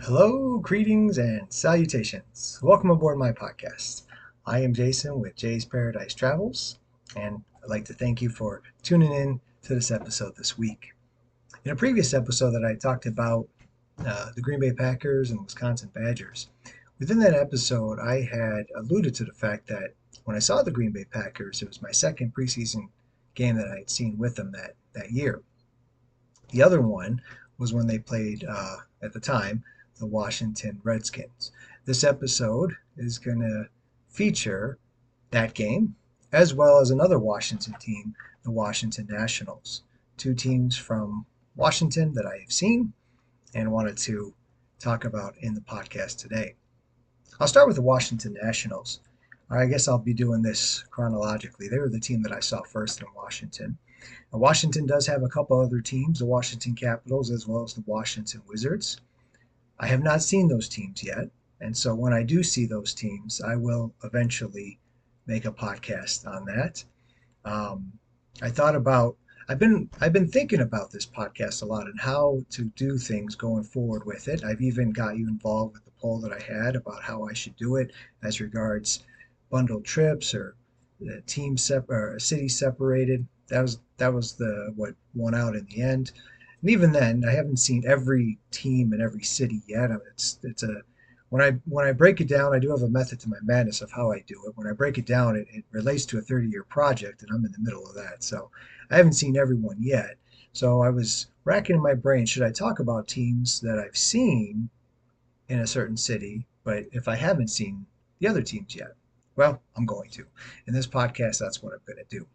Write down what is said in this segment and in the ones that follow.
Hello, greetings, and salutations. Welcome aboard my podcast. I am Jason with Jay's Paradise Travels, and I'd like to thank you for tuning in to this episode this week. In a previous episode that I talked about the Green Bay Packers and Wisconsin Badgers, within that episode, I had alluded to the fact that when I saw the Green Bay Packers, it was my second preseason game that I had seen with them that year. The other one was when they played, at the time, the Washington Redskins. This episode is going to feature that game as well as another Washington team, the Washington Nationals. Two teams from Washington that I have seen and wanted to talk about in the podcast today. I'll start with the Washington Nationals. I guess I'll be doing this chronologically. They were the team that I saw first in Washington. Now, Washington does have a couple other teams, the Washington Capitals as well as the Washington Wizards. I have not seen those teams yet, and so when I do see those teams, I will eventually make a podcast on that. Um, I thought about I've been thinking about this podcast a lot and how to do things going forward with it. I've even got you involved with the poll that I had about how I should do it as regards bundled trips or or city separated. That was the what won out in the end. And even then, I haven't seen every team in every city yet. I mean, it's a when I break it down, I do have a method to my madness of how I do it. When I break it down, it relates to a 30-year project, and I'm in the middle of that. So I haven't seen everyone yet. So I was racking my brain. Should I talk about teams that I've seen in a certain city, but if I haven't seen the other teams yet? Well, I'm going to. In this podcast, that's what I'm going to do.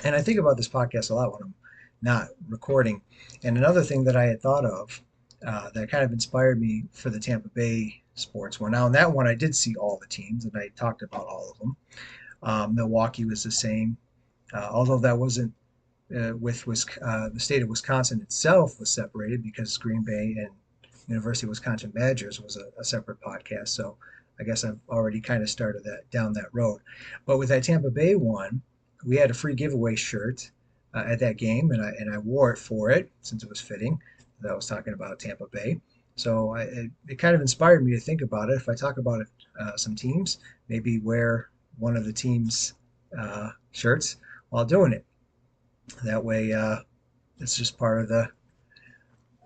And I think about this podcast a lot when I'm not recording. And another thing that I had thought of that kind of inspired me for the Tampa Bay sports one. Now, in that one, I did see all the teams, and I talked about all of them. Milwaukee was the same, although that wasn't the state of Wisconsin itself was separated because Green Bay and University of Wisconsin Badgers was a separate podcast. So I guess I've already kind of started that down that road. But with that Tampa Bay one, we had a free giveaway shirt at that game, and I wore it for it since it was fitting that I was talking about Tampa Bay. So it kind of inspired me to think about it. If I talk about it, some teams, maybe wear one of the team's shirts while doing it. That way, it's just part of the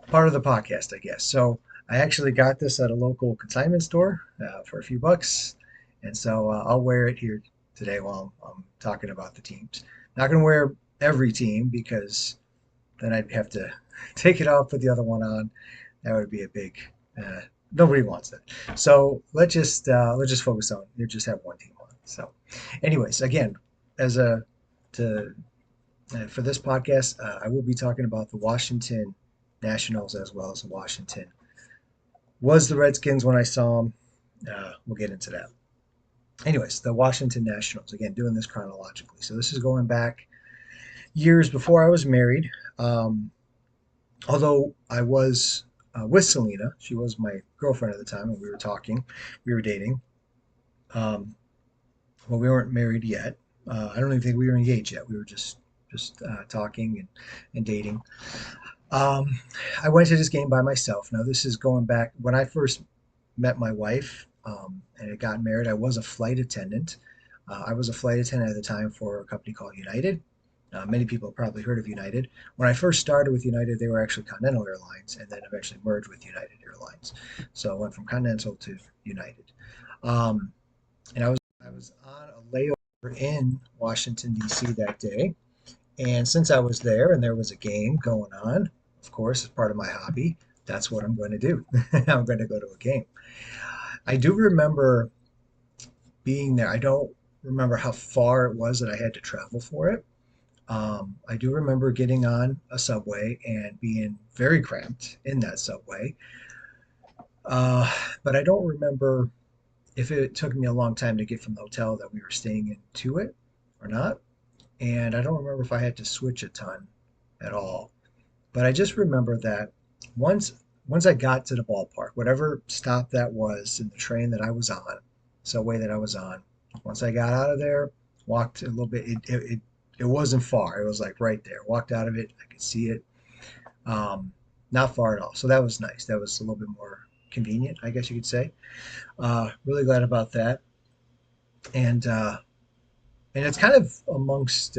podcast, I guess. So I actually got this at a local consignment store for a few bucks, and so I'll wear it here today while I'm talking about the teams. Not going to wear every team because then I'd have to take it off, put the other one on. That would be a big. Uh, Nobody wants that. So let's just focus on you just have one team on. So, anyways, again, as a to for this podcast, I will be talking about the Washington Nationals as well as the Washington. Was the Redskins when I saw them? We'll get into that. Anyways, the Washington Nationals, again, doing this chronologically. So this is going back years before I was married. Although I was with Selena, she was my girlfriend at the time, and we were talking, we were dating. Um, well, we weren't married yet. I don't even think we were engaged yet. We were just talking and dating. Um, I went to this game by myself. Now, this is going back when I first met my wife and had gotten married. I was a flight attendant. I was a flight attendant at the time for a company called United. Many people have probably heard of United. When I first started with United, they were actually Continental Airlines and then eventually merged with United Airlines. So I went from Continental to United. Um, and I was on a layover in Washington, D.C. that day. And since I was there and there was a game going on, of course, as part of my hobby, that's what I'm going to do. I'm going to go to a game. I do remember being there. I don't remember how far it was that I had to travel for it. I do remember getting on a subway and being very cramped in that subway. Uh, but I don't remember if it took me a long time to get from the hotel that we were staying in to it or not. And I don't remember if I had to switch a ton at all. But I just remember that once once I got to the ballpark, whatever stop that was in the train that I was on, subway that I was on, once I got out of there, walked a little bit. It wasn't far. It was like right there. Walked out of it. I could see it. Um, Not far at all. So that was nice. That was a little bit more. convenient, I guess you could say. Really glad about that. And it's kind of amongst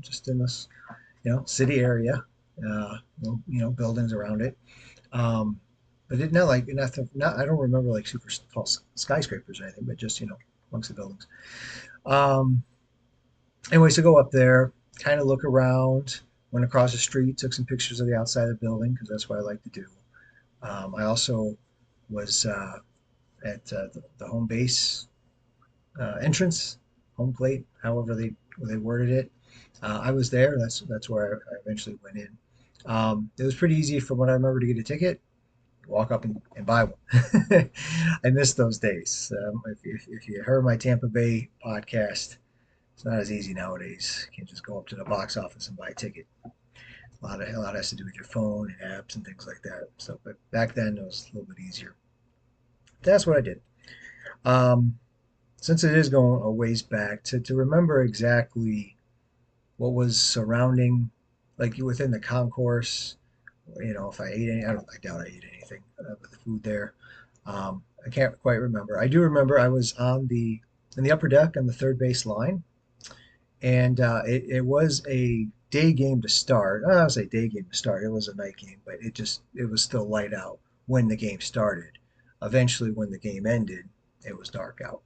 just in this city area, buildings around it. Um, but it not like not I don't remember like super tall skyscrapers or anything, but just amongst the buildings. Um, Anyways, to go up there, kind of look around, went across the street, took some pictures of the outside of the building because that's what I like to do. I also was at the home base entrance, home plate, however they worded it. I was there. That's where I eventually went in. It was pretty easy from what I remember to get a ticket, walk up and buy one. I miss those days. If you heard my Tampa Bay podcast, it's not as easy nowadays. You can't just go up to the box office and buy a ticket. A lot has to do with your phone and apps and things like that. So, but back then it was a little bit easier. That's what I did. Um, since it is going a ways back, to remember exactly what was surrounding, like within the concourse, if I ate any, I doubt I ate anything with the food there. I can't quite remember. I do remember I was in the upper deck on the third base line, and it was a day game to start. I would say day game to start. It was a night game, but it was still light out when the game started. Eventually, when the game ended, it was dark out.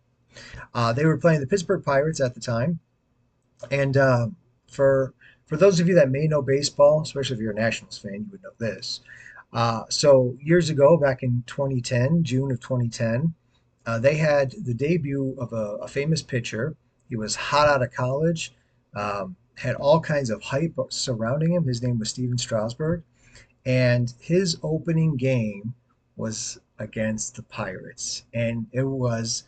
They were playing the Pittsburgh Pirates at the time, and for for those of you that may know baseball, especially if you're a Nationals fan, you would know this. So years ago, back in 2010, June of 2010, they had the debut of a famous pitcher. He was hot out of college, had all kinds of hype surrounding him. His name was Steven Strasburg, and his opening game was against the Pirates, and it was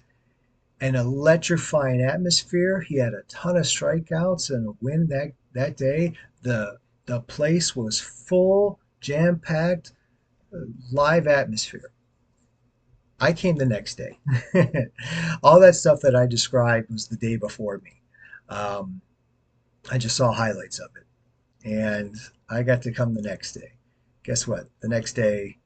an electrifying atmosphere. He had a ton of strikeouts and a win that day. The place was full, jam packed, live atmosphere. I came the next day. All that stuff that I described was the day before me. Um, I just saw highlights of it, and I got to come the next day. Guess what? The next day,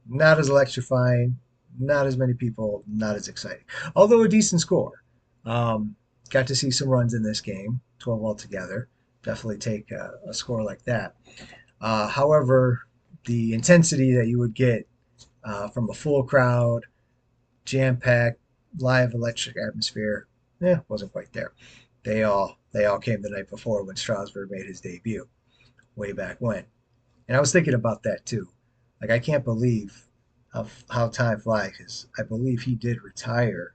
not as electrifying, not as many people, not as exciting. Although a decent score. Um, Got to see some runs in this game, 12 altogether. Definitely take a score like that. However, the intensity that you would get from a full crowd, jam-packed, live electric atmosphere, wasn't quite there. They all came the night before when Strasburg made his debut, way back when. And I was thinking about that too. Like I can't believe how time flies because I believe he did retire.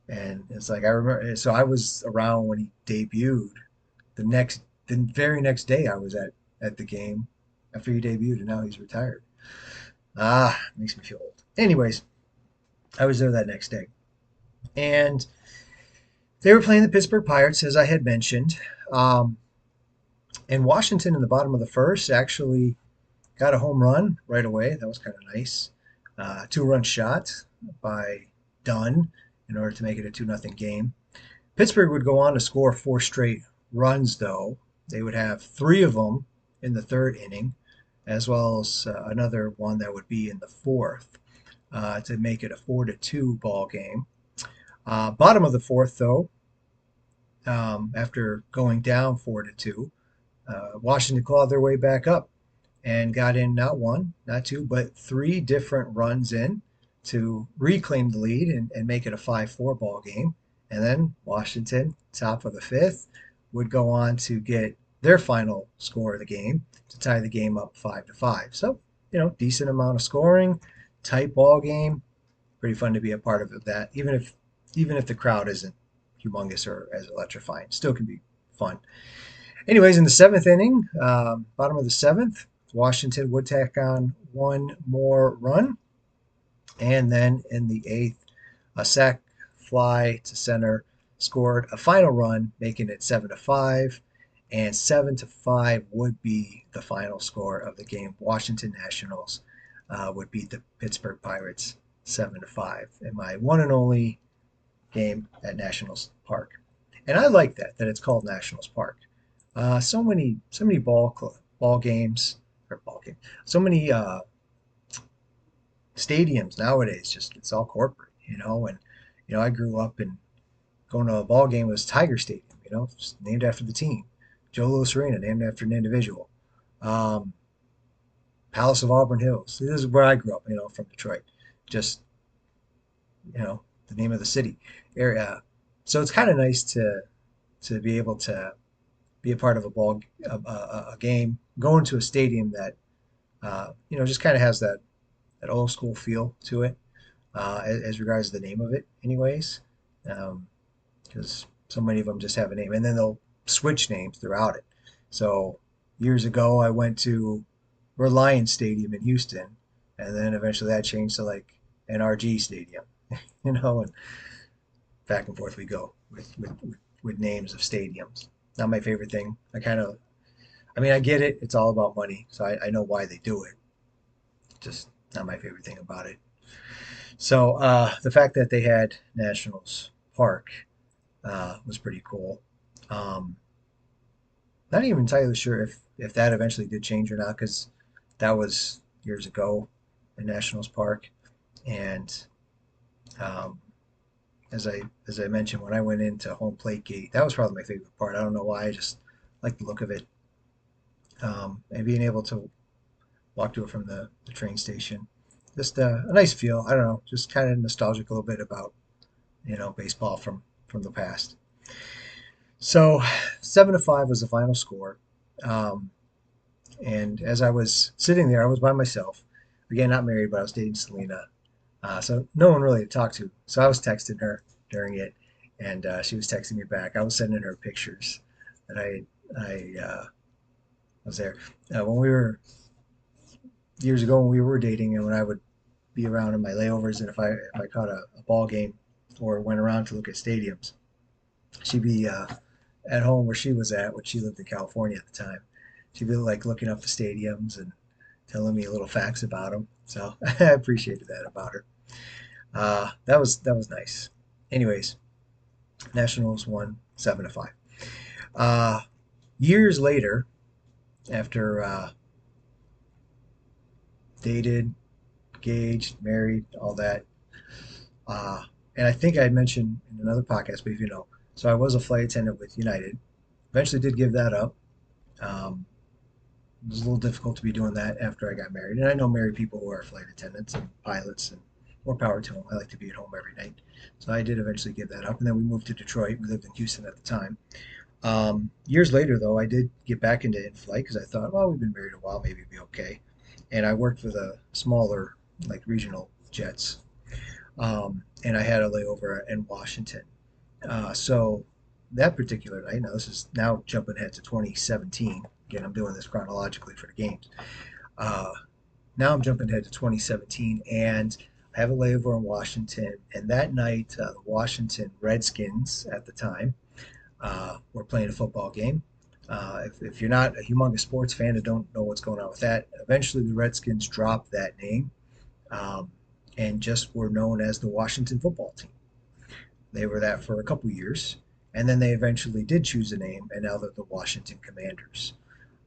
And it's like I remember. So I was around when he debuted. The very next day, I was at the game after he debuted, and now he's retired. Makes me feel old. Anyways, I was there that next day, and they were playing the Pittsburgh Pirates, as I had mentioned. Um, and Washington in the bottom of the first actually got a home run right away. That was kind of nice. Two-run shot by Dunn in order to make it a 2-0 game. Pittsburgh would go on to score four straight runs, though. They would have three of them in the third inning, as well as another one that would be in the fourth to make it a 4-2 ball game. Bottom of the fourth, though, after going down 4-2, Washington clawed their way back up and got in not one, not two, but three different runs in to reclaim the lead and make it a 5-4 ball game. And then Washington, top of the fifth, would go on to get their final score of the game to tie the game up 5-5. So, decent amount of scoring, tight ball game, pretty fun to be a part of that. Even if the crowd isn't humongous or as electrifying, still can be fun. Anyways, in the seventh inning, bottom of the seventh, Washington would tack on one more run. And then in the eighth, a sac fly to center scored a final run, making it 7-5. And 7-5 would be the final score of the game. Washington Nationals would beat the Pittsburgh Pirates 7-5 in my one and only game at Nationals Park. And I like that it's called Nationals Park. So many ball games or ball game, so many stadiums nowadays, just it's all corporate, and I grew up and going to a ball game was Tiger Stadium, just named after the team. Joe Louis Arena, named after an individual. Um, Palace of Auburn Hills. This is where I grew up, from Detroit. Just, the name of the city area. So it's kind of nice to be able to be a part of a game, going to a stadium that just kind of has that old school feel to it, as regards to the name of it, anyways. Because so many of them just have a name, and then they'll switch names throughout it. So years ago, I went to Reliance Stadium in Houston, and then eventually that changed to like NRG Stadium, and back and forth we go with names of stadiums. Not my favorite thing. I mean, I get it. It's all about money, so I know why they do it. Just not my favorite thing about it. So the fact that they had Nationals Park was pretty cool. Um, Not even entirely sure if that eventually did change or not, because that was years ago in Nationals Park. And um, as I mentioned, when I went into home plate gate, that was probably my favorite part. I don't know why. I just like the look of it, and being able to walk to it from the train station. Just a nice feel. I don't know, just kind of nostalgic a little bit about baseball from the past. So 7-5 was the final score. Um, and as I was sitting there, I was by myself. Again, not married, but I was dating Selena. So no one really to talk to. So I was texting her during it, and she was texting me back. I was sending her pictures that I was there when we were years ago when we were dating, and when I would be around in my layovers, and if I caught a ball game or went around to look at stadiums, she'd be at home where she was at when she lived in California at the time. She'd be like looking up the stadiums and telling me little facts about them. So I appreciated that about her. That was nice. Anyways, Nationals won 7-5. Uh, Years later, after dated, engaged, married, all that, uh, and I think I had mentioned in another podcast, but if you know, so I was a flight attendant with United. Eventually, did give that up. Um, it was a little difficult to be doing that after I got married, and I know married people who are flight attendants and pilots, and more power to them. I like to be at home every night, so I did eventually give that up, and then we moved to Detroit. We lived in Houston at the time. Years later, though, I did get back into in-flight because I thought, well, we've been married a while, maybe it'd be okay. And I worked for the smaller, like regional jets, and I had a layover in Washington. So that particular night, now this is now jumping ahead to 2017. Again, I'm doing this chronologically for the games. Uh, Now I'm jumping ahead to 2017, and I have a layover in Washington. And that night, the Washington Redskins at the time were playing a football game. If you're not a humongous sports fan and don't know what's going on with that, eventually the Redskins dropped that name, um, and just were known as the Washington football team. They were that for a couple years, and then they eventually did choose a name, and now they're the Washington Commanders.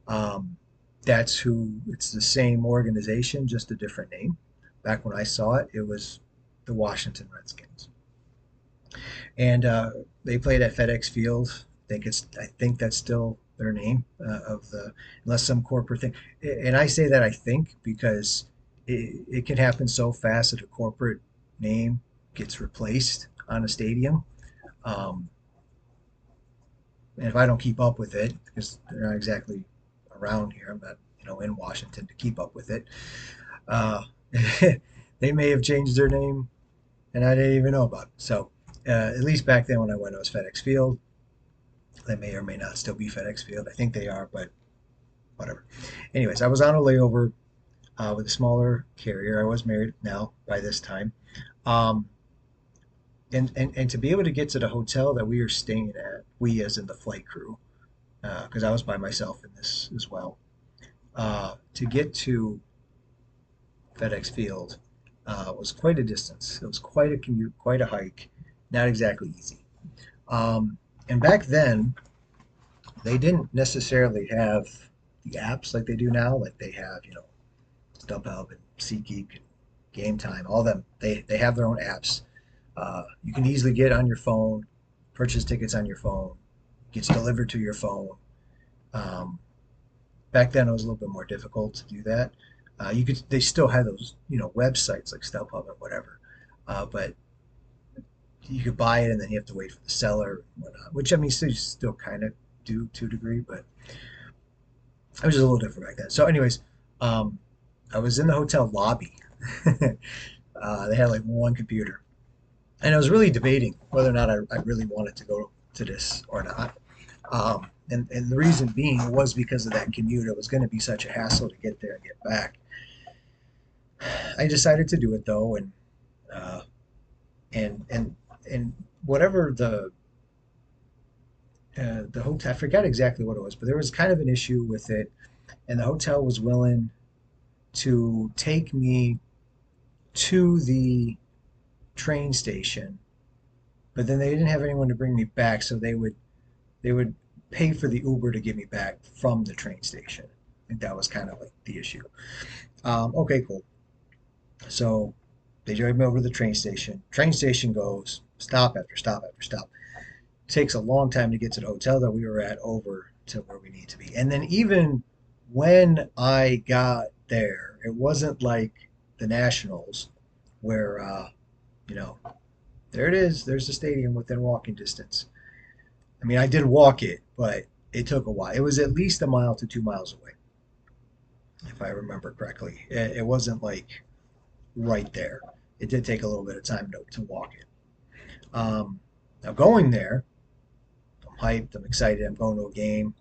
Um, that's who, it's the same organization, just a different name. Back when I saw it, it was the Washington Redskins. And they played at FedEx Field. I think that's still their name of the unless some corporate thing. And I say that I think because it can happen so fast that a corporate name gets replaced on a stadium. Um, and if I don't keep up with it, because they're not exactly around here, I'm not in Washington to keep up with it. Uh, they may have changed their name and I didn't even know about it. So at least back then when I went, it was FedEx Field. That may or may not still be FedEx Field. I think they are, but whatever. Anyways, I was on a layover with a smaller carrier. I was married now by this time. Um, and to be able to get to the hotel that we were staying at, we as in the flight crew, because I was by myself in this as well, to get to FedEx Field was quite a distance. It was quite a commute, quite a hike, not exactly easy. Um, and back then, they didn't necessarily have the apps like they do now. Like they have, StubHub and SeatGeek and Game Time, all them. They have their own apps. You can easily get on your phone, purchase tickets on your phone, gets delivered to your phone. Um, Back then, it was a little bit more difficult to do that. They still had those, websites like StubHub and whatever, but you could buy it and then you have to wait for the seller and whatnot. Which I mean, still kind of do to a degree, but it was just a little different back then. So, anyways, um, I was in the hotel lobby. They had like one computer, and I was really debating whether or not I really wanted to go to this or not. And the reason being was because of that commute. It was going to be such a hassle to get there and get back. I decided to do it though, uh, and whatever the hotel, I forgot exactly what it was, but there was kind of an issue with it, and the hotel was willing to take me to the train station, but then they didn't have anyone to bring me back, so they would pay for the Uber to get me back from the train station. I think that was kind of like the issue. Okay, cool. So they drive me over to the train station. Train station goes stop after stop after stop. Takes a long time to get to the hotel that we were at over to where we need to be. And then even when I got there, it wasn't like the Nationals where you know, there it is, there's the stadium within walking distance. I mean, I did walk it, but it took a while. It was at least a mile to 2 miles away, if I remember correctly. It wasn't like right there. It did take a little bit of time to walk it. Now going there, I'm hyped. I'm excited. I'm going to a game.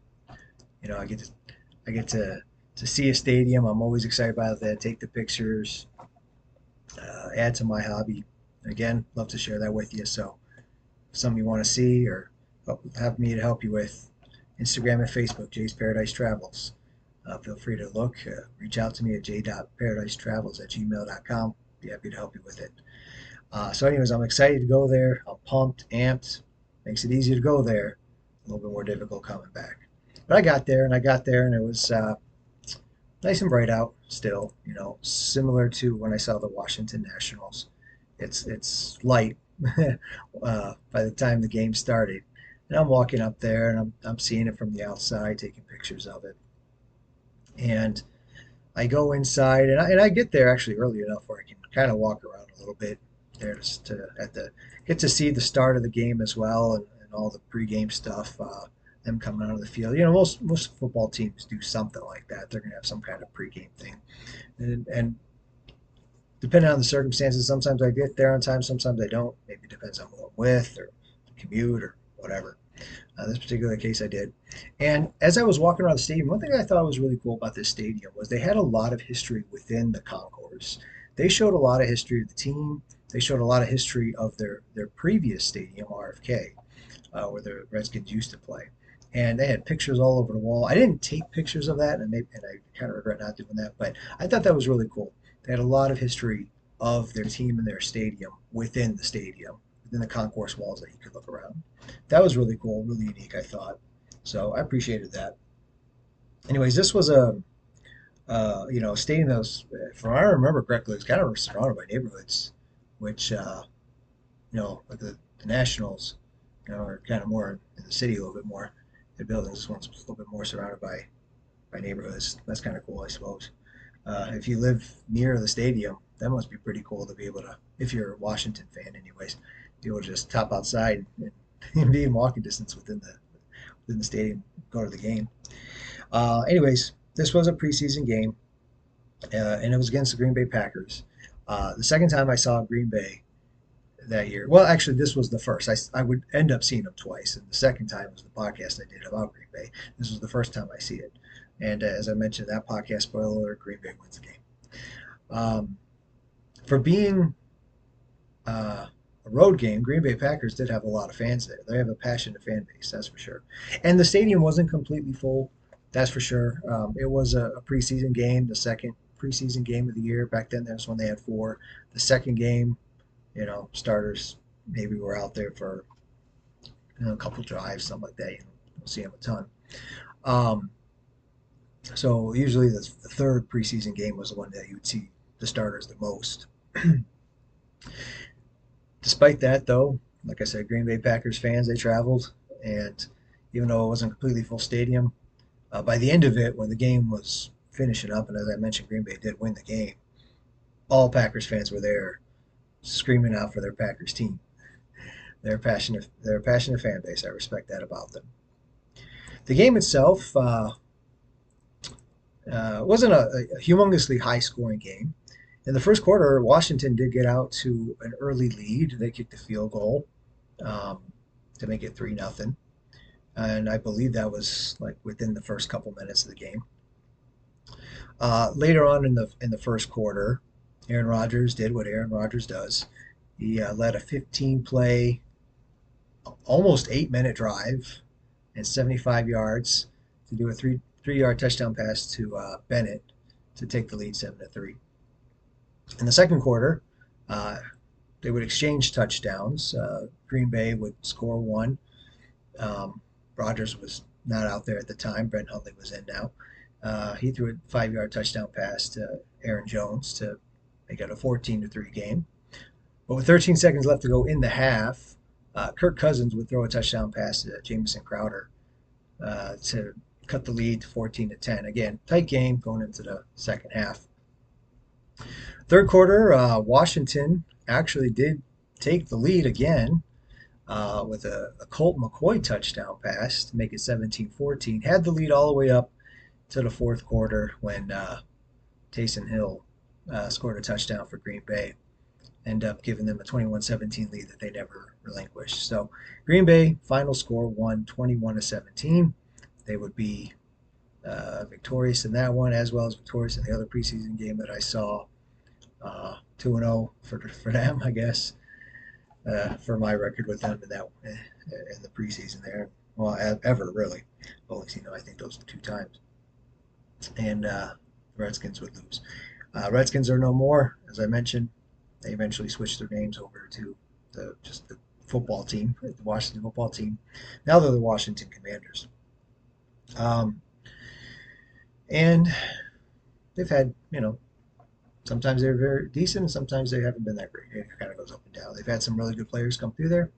I get to see a stadium. I'm always excited about that. Take the pictures. Add to my hobby. Again, love to share that with you. So, if something you want to see or have me to help you with, Instagram and Facebook, Jay's Paradise Travels. Feel free to look. Reach out to me at j.paradise.travels@gmail.com. Be happy to help you with it. So, anyways, I'm excited to go there. I'm pumped, amped. Makes it easy to go there. A little bit more difficult coming back. But I got there, and it was nice and bright out still. Similar to when I saw the Washington Nationals. It's light by the time the game started. And I'm walking up there, and I'm seeing it from the outside, taking pictures of it. And I go inside, and I get there actually early enough where I can kind of walk around a little bit there to at the get to see the start of the game as well, and all the pregame stuff. Them coming out of the field. Most football teams do something like that. They're gonna have some kind of pregame thing, and depending on the circumstances, sometimes I get there on time, sometimes I don't. Maybe it depends on who I'm with or the commute or whatever. This particular case I did. And as I was walking around the stadium, one thing I thought was really cool about this stadium was they had a lot of history within the concourse. They showed a lot of history of the team. They showed a lot of history of their previous stadium, RFK, where the Redskins used to play. And they had pictures all over the wall. I didn't take pictures of that, and I kind of regret not doing that, but I thought that was really cool. They had a lot of history of their team and their stadium within the stadium, within the concourse walls that you could look around. That was really cool, really unique, I thought. So I appreciated that. Anyways, this was a stadium that was, from what I remember correctly, it's kind of surrounded by neighborhoods, which like the Nationals, are kind of more in the city a little bit more. The buildings, this one's a little bit more surrounded by neighborhoods. That's kind of cool, I suppose. If you live near the stadium, that must be pretty cool to be able to, if you're a Washington fan, anyways, be able to just top outside and be in walking distance within the stadium, go to the game. Anyways, this was a preseason game, and it was against the Green Bay Packers. The second time I saw Green Bay that year, well, actually, this was the first. I would end up seeing them twice, and the second time was the podcast I did about Green Bay. This was the first time I see it. And as I mentioned, that podcast, spoiler alert, Green Bay wins the game. Um, for being a road game, Green Bay Packers did have a lot of fans there. They have a passionate fan base, that's for sure. And the stadium wasn't completely full, that's for sure. It was a preseason game, the second preseason game of the year. Back then, that's when they had four. The second game, starters maybe were out there for a couple drives, something like that. You don't see them a ton. Um, so usually the third preseason game was the one that you would see the starters the most. Despite that, though, like I said, Green Bay Packers fans, they traveled, and even though it wasn't a completely full stadium, by the end of it, when the game was finishing up, and as I mentioned, Green Bay did win the game, all Packers fans were there screaming out for their Packers team. They're a passionate fan base. I respect that about them. The game itself wasn't a humongously high scoring game. In the first quarter, Washington did get out to an early lead. They kicked a field goal um, to make it 3-0, and I believe that was like within the first couple minutes of the game. Later on in the first quarter, Aaron Rodgers did what Aaron Rodgers does. He led a 15 play, almost 8 minute drive and 75 yards to do a three yard touchdown pass to Bennett to take the lead 7-3. In the second quarter, uh, they would exchange touchdowns. Green Bay would score one. Um, Rodgers was not out there at the time. Brent Hundley was in now. He threw a 5 yard touchdown pass to Aaron Jones to make it a 14-3 game. But with 13 seconds left to go in the half, Kirk Cousins would throw a touchdown pass to Jamison Crowder to cut the lead to 14-10. Again, tight game going into the second half. Third quarter, Washington actually did take the lead again with a Colt McCoy touchdown pass to make it 17-14. Had the lead all the way up to the fourth quarter when Taysom Hill scored a touchdown for Green Bay. End up giving them a 21-17 lead that they never relinquished. So Green Bay final score won 21-17. They would be victorious in that one as well as victorious in the other preseason game that I saw. 2-0 for them, I guess, for my record with them in the preseason there. Well, ever really. Only seen them, I think, those two times. And the Redskins would lose. Redskins are no more, as I mentioned. They eventually switched their names over to just the football team, the Washington football team. Now they're the Washington Commanders. Um, and they've had, sometimes they're very decent, and sometimes they haven't been that great. It kind of goes up and down. They've had some really good players come through there.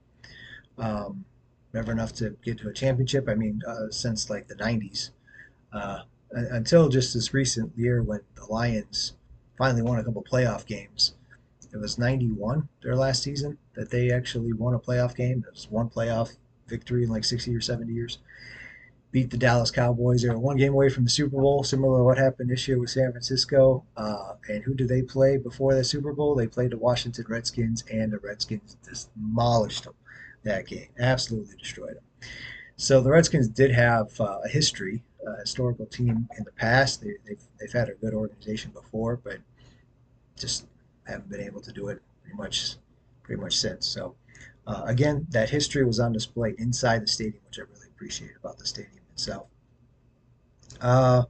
Um, Never enough to get to a championship. I mean, since like the '90s, until just this recent year when the Lions finally won a couple playoff games. It was '91, their last season, that they actually won a playoff game. It was one playoff victory in like 60 or 70 years. Beat the Dallas Cowboys. They were one game away from the Super Bowl, similar to what happened this year with San Francisco. And who did they play before the Super Bowl? They played the Washington Redskins, and the Redskins demolished them that game. Absolutely destroyed them. So the Redskins did have a history, a historical team in the past. They've had a good organization before, but just haven't been able to do it pretty much since. So again, that history was on display inside the stadium, which I really appreciate about the stadium itself. Uh,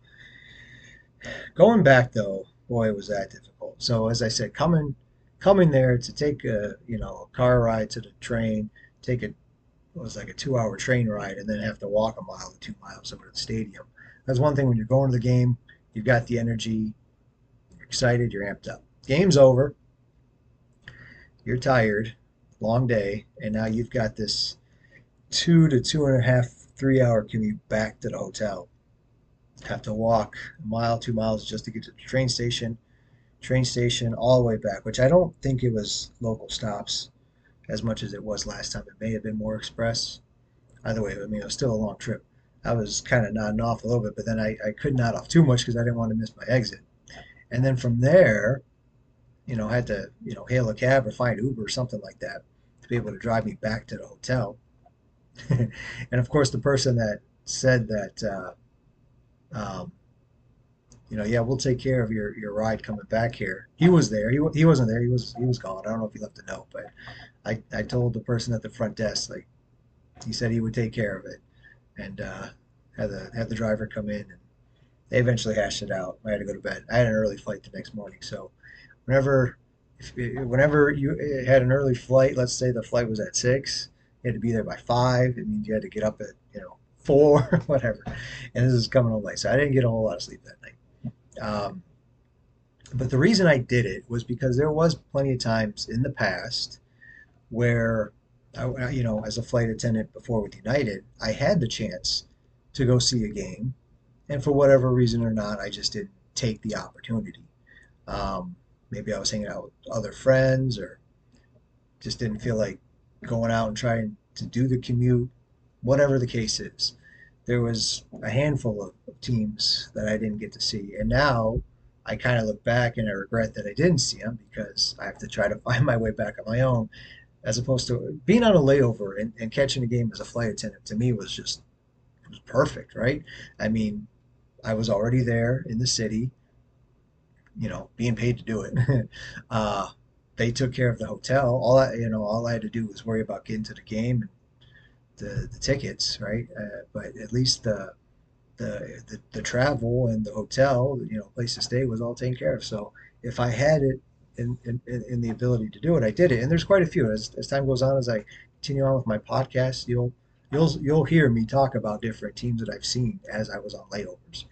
Going back though, boy, was that difficult. So as I said, coming there to take a car ride to the train, take a it was like a 2 hour train ride, and then have to walk a mile or 2 miles over to the stadium. That's one thing when you're going to the game, you've got the energy, you're excited, you're amped up. Game's over, you're tired, long day, and now you've got this 2 to 2.5, 3 hour commute back to the hotel. Have to walk a mile, 2 miles just to get to the train station all the way back, which I don't think it was local stops as much as it was last time. It may have been more express. Either way, I mean, it was still a long trip. I was kind of nodding off a little bit, but then I could nod off too much because I didn't want to miss my exit. And then from there, had to, hail a cab or find Uber or something like that to be able to drive me back to the hotel. And of course, the person that said that, um, yeah, we'll take care of your ride coming back here. He was there. He wasn't there. He was gone. I don't know if he left a note, but I told the person at the front desk, like, he said he would take care of it, and had the driver come in, and they eventually hashed it out. I had to go to bed. I had an early flight the next morning, so whenever whenever you had an early flight, let's say the flight was at 6, you had to be there by 5. It means you had to get up at 4, whatever. And this is coming home late, so I didn't get a whole lot of sleep that night. Um, But the reason I did it was because there was plenty of times in the past where as a flight attendant before with United, I had the chance to go see a game, and for whatever reason or not, I just didn't take the opportunity. Um, Maybe I was hanging out with other friends, or just didn't feel like going out and trying to do the commute, whatever the case is. There was a handful of teams that I didn't get to see, and now I kind of look back and I regret that I didn't see them because I have to try to find my way back on my own, as opposed to being on a layover and catching a game as a flight attendant. To me, was just it was perfect, right? I mean, I was already there in the city, being paid to do it. uh, they took care of the hotel. All I had to do was worry about getting to the game and the tickets, right? But at least the travel and the hotel, place to stay was all taken care of. So if I had it in the ability to do it, I did it. And there's quite a few. As time goes on, as I continue on with my podcast, you'll hear me talk about different teams that I've seen as I was on layovers.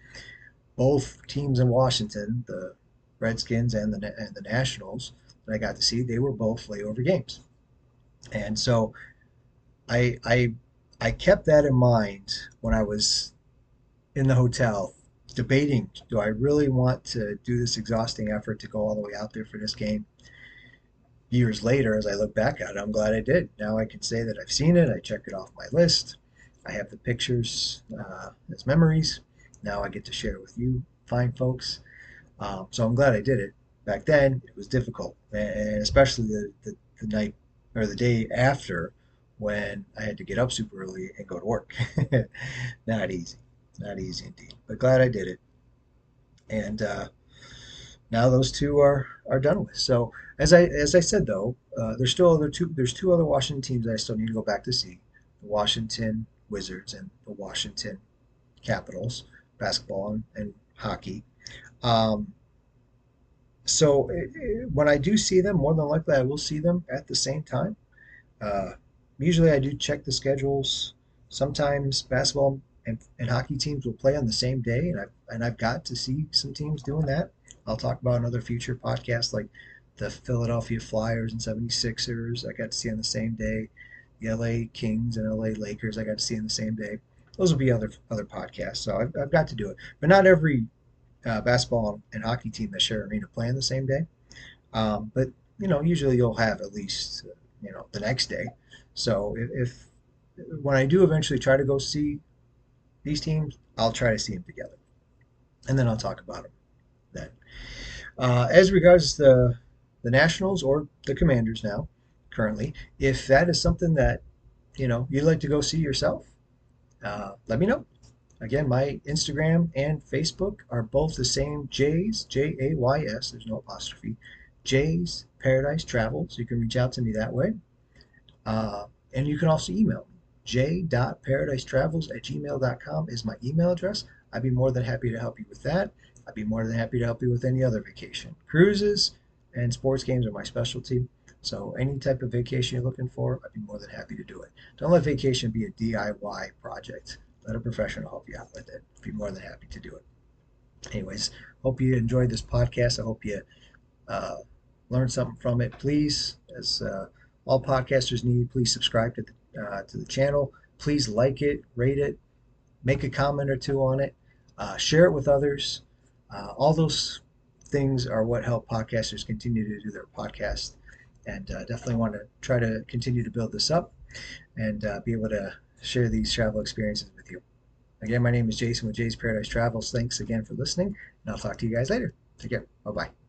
Both teams in Washington, the Redskins and the Nationals that I got to see, they were both layover games. And so I I I kept that in mind when I was in the hotel, debating, do I really want to do this exhausting effort to go all the way out there for this game? Years later, as I look back at it, I'm glad I did. Now I can say that I've seen it. I check it off my list. I have the pictures as memories. Now I get to share it with you, fine folks. So I'm glad I did it. Back then, it was difficult, and especially the night or the day after when I had to get up super early and go to work. Not easy, not easy indeed. But glad I did it, and now those two are done with. So as I said though, there's two other Washington teams that I still need to go back to see: the Washington Wizards and the Washington Capitals, basketball and hockey. Um, so when I do see them, more than likely I will see them at the same time. Uh, Usually I do check the schedules. Sometimes basketball and hockey teams will play on the same day, and I've got to see some teams doing that. I'll talk about another future podcast, like the Philadelphia Flyers and 76ers. I got to see on the same day. The LA Kings and LA Lakers I got to see on the same day. Those will be other podcasts. So I've got to do it. But not every basketball and hockey team that share arena play on the same day. But usually you'll have at least the next day. So if when I do eventually try to go see these teams, I'll try to see them together, and then I'll talk about them then. As regards the Nationals or the Commanders now, currently, if that is something that you'd like to go see yourself, let me know. Again, my Instagram and Facebook are both the same, Jays, Jays, there's no apostrophe, Jays Paradise Travels. You can reach out to me that way. And you can also email me. j.paradise_travels@gmail.com is my email address. I'd be more than happy to help you with that. I'd be more than happy to help you with any other vacation. Cruises and sports games are my specialty. So any type of vacation you're looking for, I'd be more than happy to do it. Don't let vacation be a DIY project. Let a professional help you out with it. I'd be more than happy to do it. Anyways, hope you enjoyed this podcast. I hope you uh, learned something from it. Please, as all podcasters need, please subscribe to the channel. Please like it, rate it, make a comment or two on it, share it with others. All those things are what help podcasters continue to do their podcast. And definitely want to try to continue to build this up and be able to share these travel experiences with you. Again, my name is Jason with Jay's Paradise Travels. Thanks again for listening, and I'll talk to you guys later. Take care. Bye bye.